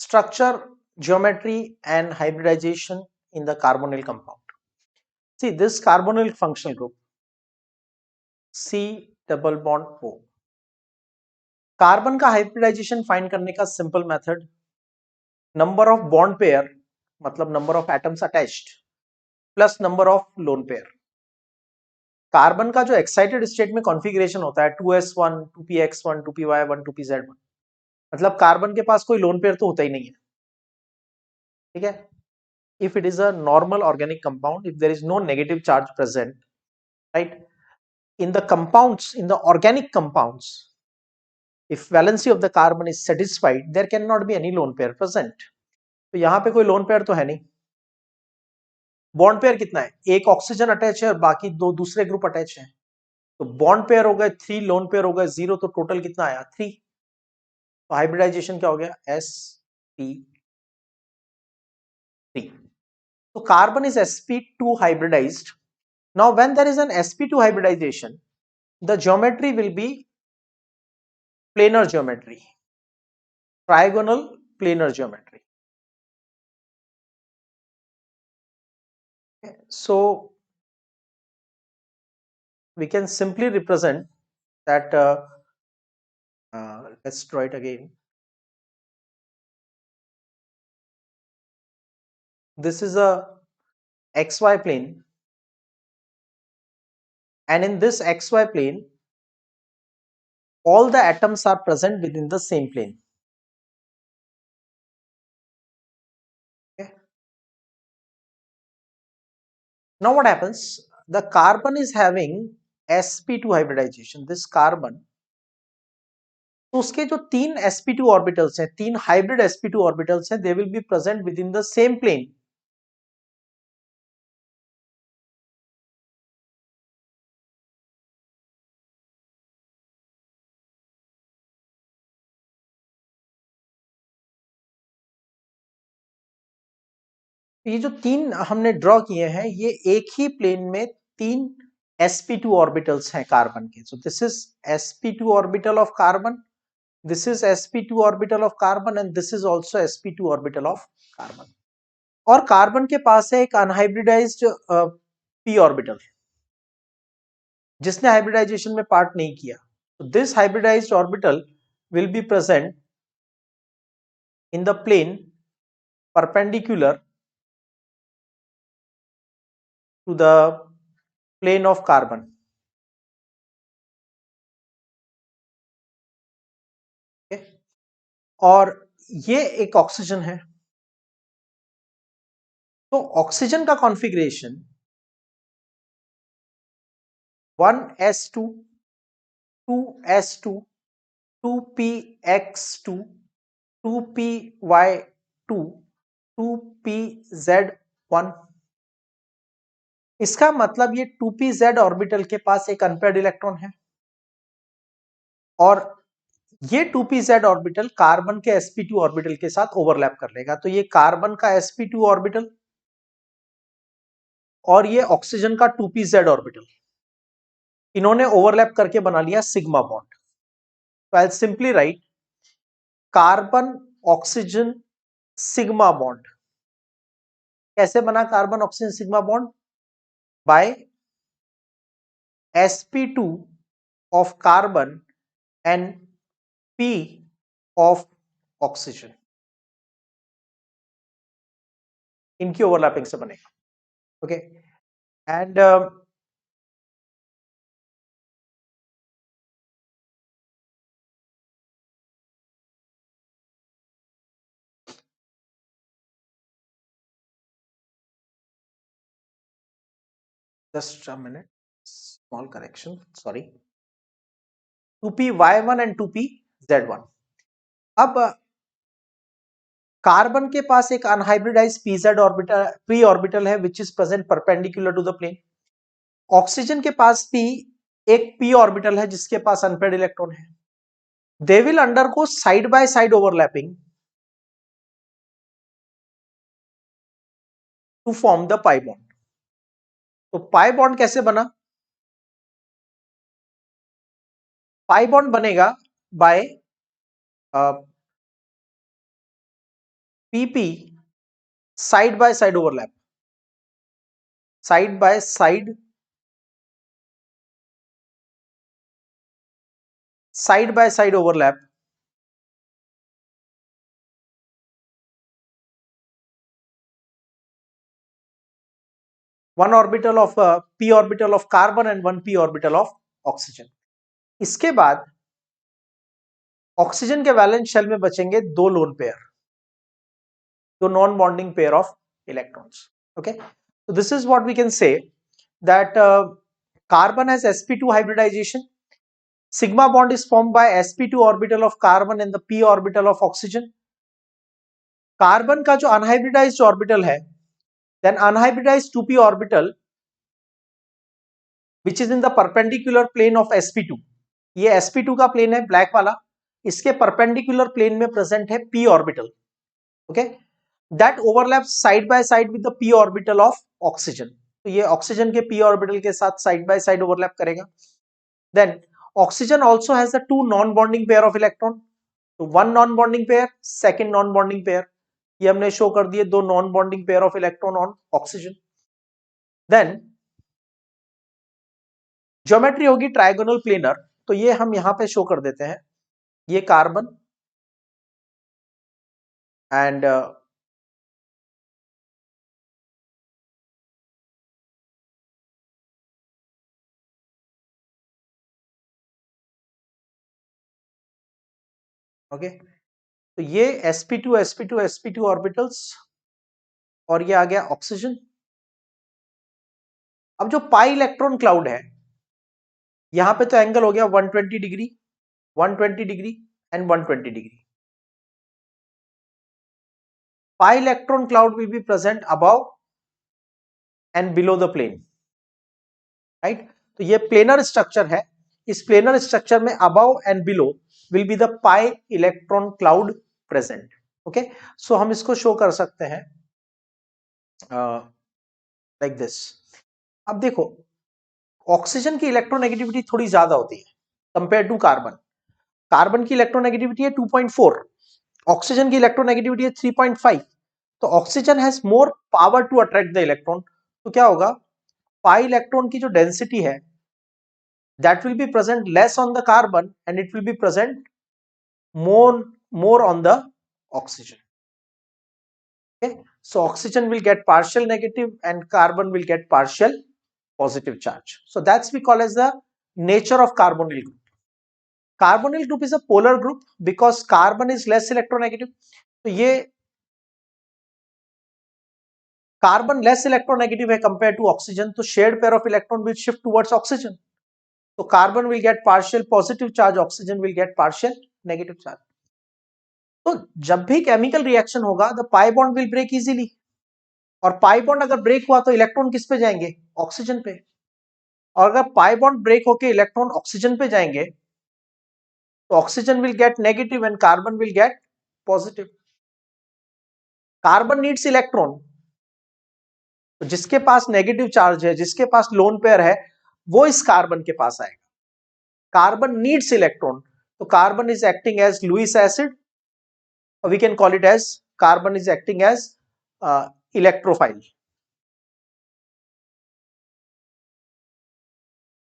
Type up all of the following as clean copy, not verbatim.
Structure, geometry and hybridization in the carbonyl compound. See this carbonyl functional group C double bond O. Carbon का hybridization find करने का simple method, number of bond pair मतलब number of atoms attached plus number of lone pair. Carbon का जो excited state में configuration होता है 2s1 2px1 2py1 2pz1, मतलब कार्बन के पास कोई लोन पेयर तो होता ही नहीं है, ठीक है। if it is a normal organic compound, if there is no negative charge present, right, in the compounds, in the organic compounds, if valency of the carbon is satisfied, there cannot be any lone pair present. तो यहां पे कोई lone pair तो है नहीं। Bond pair कितना है, एक ऑक्सीजन अटैच है और बाकी दो दूसरे ग्रुप अटैच हैं, तो बॉन्ड पेयर हो गए 3, लोन पेयर हो गए 0, तो टोटल कितना आया 3। तो हाइब्रिडाइजेशन क्या हो गया sp3। तो carbon is sp2 hybridized. Now when there is an sp2 hybridization, the geometry will be planar geometry, trigonal planar geometry. So we can simply represent that let's draw it again. This is a xy plane, and in this xy plane all the atoms are present within the same plane. Okay. Now what happens, the carbon is having sp2 hybridization, this carbon, तो उसके जो 3 sp2 orbitals हैं, 3 hybrid sp2 orbitals हैं, they will be present within the same plane. ये जो 3 हमने draw किए हैं, ये एक ही प्लेन में 3 sp2 ऑर्बिटल्स हैं कार्बन के। So this is sp2 orbital of carbon, this is sp2 orbital of carbon and this is also sp2 orbital of carbon। और कार्बन के पास है एक अनहाइब्रिडाइज्ड p ऑर्बिटल जिसने हाइब्रिडाइजेशन में पार्ट नहीं किया। तो this hybridised orbital will be present in the plane perpendicular to the plane of carbon. और ये एक ऑक्सीजन है, तो ऑक्सीजन का configuration 1s2 2s2 2px2 2py2 2pz1। इसका मतलब ये 2pz ऑर्बिटल के पास एक अनपेयर्ड इलेक्ट्रॉन है, और ये 2pz ऑर्बिटल कार्बन के sp2 ऑर्बिटल के साथ ओवरलैप कर लेगा। तो ये कार्बन का sp2 ऑर्बिटल और ये ऑक्सीजन का 2pz ऑर्बिटल, इन्होंने ओवरलैप करके बना लिया सिग्मा बॉन्ड। तो I simply write carbon oxygen sigma bond. कैसे बना carbon oxygen sigma bond? By sp2 of carbon and p of oxygen, इनकी ओवरलैपिंग से बनेगा। Okay, and just a minute, small correction, sorry, 2py1 and 2pz1। अब carbon के पास एक unhybridized pz orbital p orbital है which is present perpendicular to the plane. Oxygen के पास भी एक p ऑर्बिटल है जिसके पास अनपेयर्ड इलेक्ट्रॉन है। They will undergo side by side overlapping to form the pi bond. तो पाई बॉन्ड कैसे बना? पाई बॉन्ड बनेगा by PP side by side overlap, side by side overlap one orbital of p orbital of carbon and one p orbital of oxygen. इसके बाद oxygen के valence shell में बचेंगे दो लोन पेयर, दो non bonding pair of electrons. Okay, so this is what we can say that carbon has sp2 hybridization. Sigma bond is formed by sp2 orbital of carbon and the p orbital of oxygen. Carbon का जो unhybridised orbital है, then unhybridized 2p orbital which is in the perpendicular plane of sp2. ये sp2 का plane है black वाला, इसके perpendicular plane में present है p orbital. Okay, that overlaps side by side with the p orbital of oxygen. तो ये oxygen के p ऑर्बिटल के साथ साइड बाय साइड ओवरलैप करेगा. Then oxygen also has the two non bonding pair of electron. तो one non bonding pair, second non bonding pair, ये हमने show कर दिए दो non bonding pair of electron on oxygen. Then geometry होगी trigonal planar. तो ये हम यहां पे शो कर देते हैं, ये कार्बन एंड ओके, तो ये sp2 sp2 sp2 ऑर्बिटल्स और ये आ गया ऑक्सीजन. अब जो पाई इलेक्ट्रॉन क्लाउड है, यहां पे तो एंगल हो गया 120 degree, 120 degree and 120 degree. Pi electron cloud will be present above and below the plane, right. तो ये प्लेनर स्ट्रक्चर है. इस प्लेनर स्ट्रक्चर में above and below will be the pi electron cloud present. Okay, so हम इसको show कर सकते हैं लाइक दिस. अब देखो, ऑक्सीजन की इलेक्ट्रोनेगेटिविटी थोड़ी ज्यादा होती है कंपेयर टू कार्बन. कार्बन की इलेक्ट्रोनेगेटिविटी है 2.4, ऑक्सीजन की इलेक्ट्रोनेगेटिविटी है 3.5. तो oxygen has more power to attract the electron. तो क्या होगा, पाई इलेक्ट्रॉन की जो डेंसिटी है that will be present less on the carbon and it will be present more on the oxygen. Okay, so oxygen will get partial negative and carbon will get partial positive charge. So that's we call as the nature of carbonyl group. Carbonyl group is a polar group because carbon is less electronegative. तो ये carbon less electronegative है compare to oxygen, तो shared pair of electron will shift towards oxygen. तो carbon will get partial positive charge, oxygen will get partial negative charge. तो जब भी chemical reaction होगा the pi bond will break easily, और pi bond अगर break हुआ तो electron किस पे जाएंगे, ऑक्सीजन पे. और अगर पाई बॉन्ड ब्रेक होके इलेक्ट्रॉन ऑक्सीजन पे जाएंगे तो oxygen will get negative and carbon will gate positive. Carbon needs electron, तो जिसके पास नेगेटिव चार्ज है, जिसके पास लोन पेयर है, वो इस कार्बन के पास आएगा. कार्बन नीड्स इलेक्ट्रॉन, तो carbon is acting as Lewis acid, or we can call it as carbon is acting as electrophile.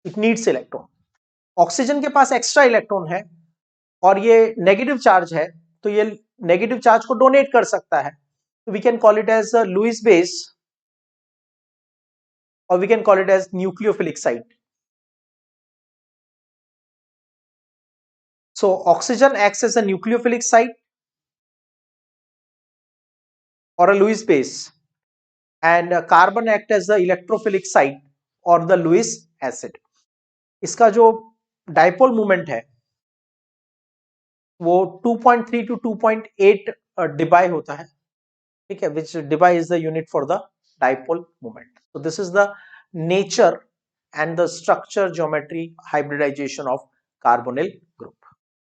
It needs electron. Oxygen के पास एक्स्ट्रा इलेक्ट्रॉन है और ये नेगेटिव चार्ज है, तो ये नेगेटिव चार्ज को डोनेट कर सकता है. We can call it as Lewis base और we can call it as nucleophilic site. So oxygen acts as a nucleophilic site or a Lewis base and carbon act as the electrophilic site or the Lewis acid. इसका जो dipole moment है वो 2.3 to 2.8 Debye होता है, ठीक है, which Debye is the unit for the dipole moment. So this is the nature and the structure geometry hybridization of carbonyl